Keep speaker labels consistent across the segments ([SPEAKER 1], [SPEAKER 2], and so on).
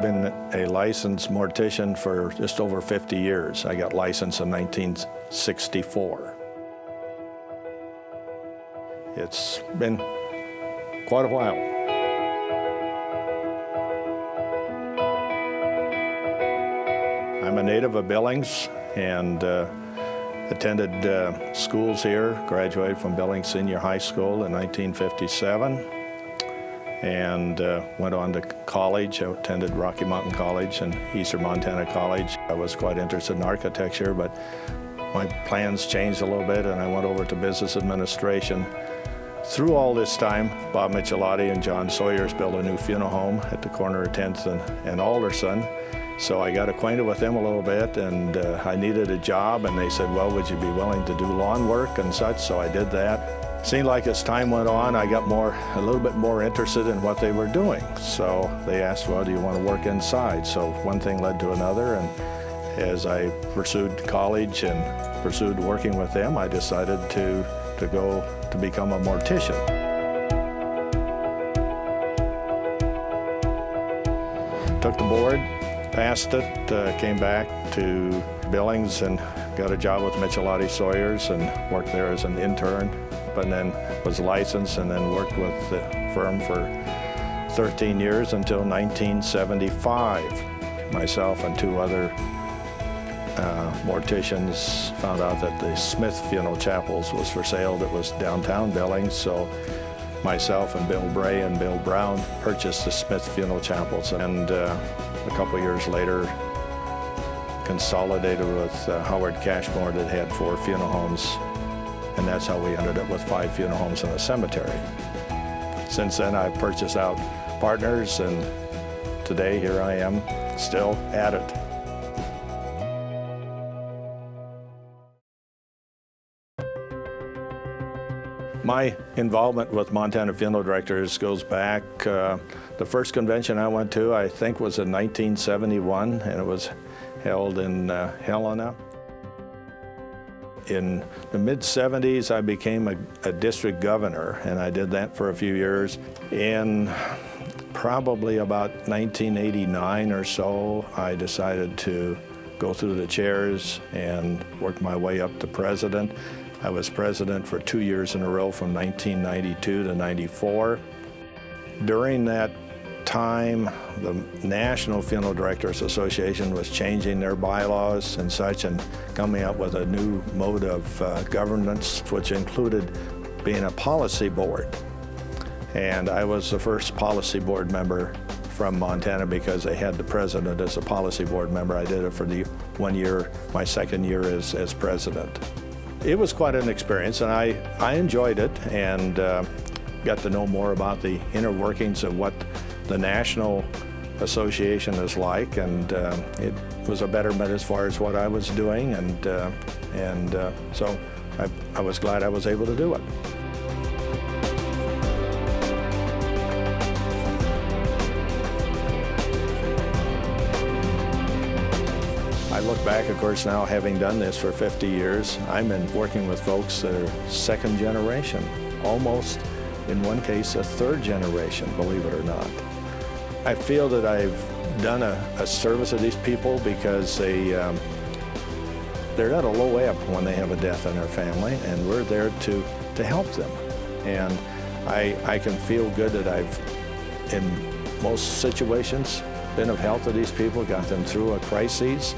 [SPEAKER 1] been a licensed mortician for just over 50 years. I got licensed in 1964. It's been quite a while. I'm a native of Billings and attended schools here, graduated from Billings Senior High School in 1957, and went on to college. I attended Rocky Mountain College and Eastern Montana College. I was quite interested in architecture, but my plans changed a little bit and I went over to business administration. Through all this time, Bob Michelotti and John Sawyers built a new funeral home at the corner of 10th and Alderson. So I got acquainted with them a little bit, and I needed a job, and they said, well, would you be willing to do lawn work and such? So I did that. Seemed like as time went on, I got a little bit more interested in what they were doing. So they asked, well, do you want to work inside? So one thing led to another, and as I pursued college and pursued working with them, I decided to go to become a mortician. Took the board, passed it, came back to Billings and got a job with Michelotti Sawyers and worked there as an intern, but then was licensed and then worked with the firm for 13 years until 1975. Myself and two other morticians found out that the Smith Funeral Chapels was for sale that was downtown Billings, so myself and Bill Bray and Bill Brown purchased the Smith Funeral Chapels, and a couple years later consolidated with Howard Cashmore that had 4 funeral homes, and that's how we ended up with 5 funeral homes in a cemetery. Since then I've purchased out partners, and today here I am still at it. My involvement with Montana Funeral Directors goes back, the first convention I went to, I think, was in 1971, and it was held in Helena. In the mid-70s, I became a district governor, and I did that for a few years. In probably about 1989 or so, I decided to go through the chairs and work my way up to president. I was president for 2 years in a row from 1992 to 94. During that time, the National Funeral Directors Association was changing their bylaws and such and coming up with a new mode of governance, which included being a policy board. And I was the first policy board member from Montana because they had the president as a policy board member. I did it for the 1 year, my second year as president. It was quite an experience, and I enjoyed it and got to know more about the inner workings of what the National Association is like, and it was a betterment as far as what I was doing, and so I was glad I was able to do it. I look back, of course, now having done this for 50 years, I'm working with folks that are second generation, almost in one case a third generation, believe it or not. I feel that I've done a service to these people because they're at a low ebb when they have a death in their family, and we're there to help them. And I can feel good that I've, in most situations, been of help to these people, got them through a crisis.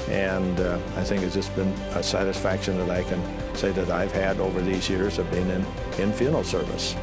[SPEAKER 1] And I think it's just been a satisfaction that I can say that I've had over these years of being in funeral service.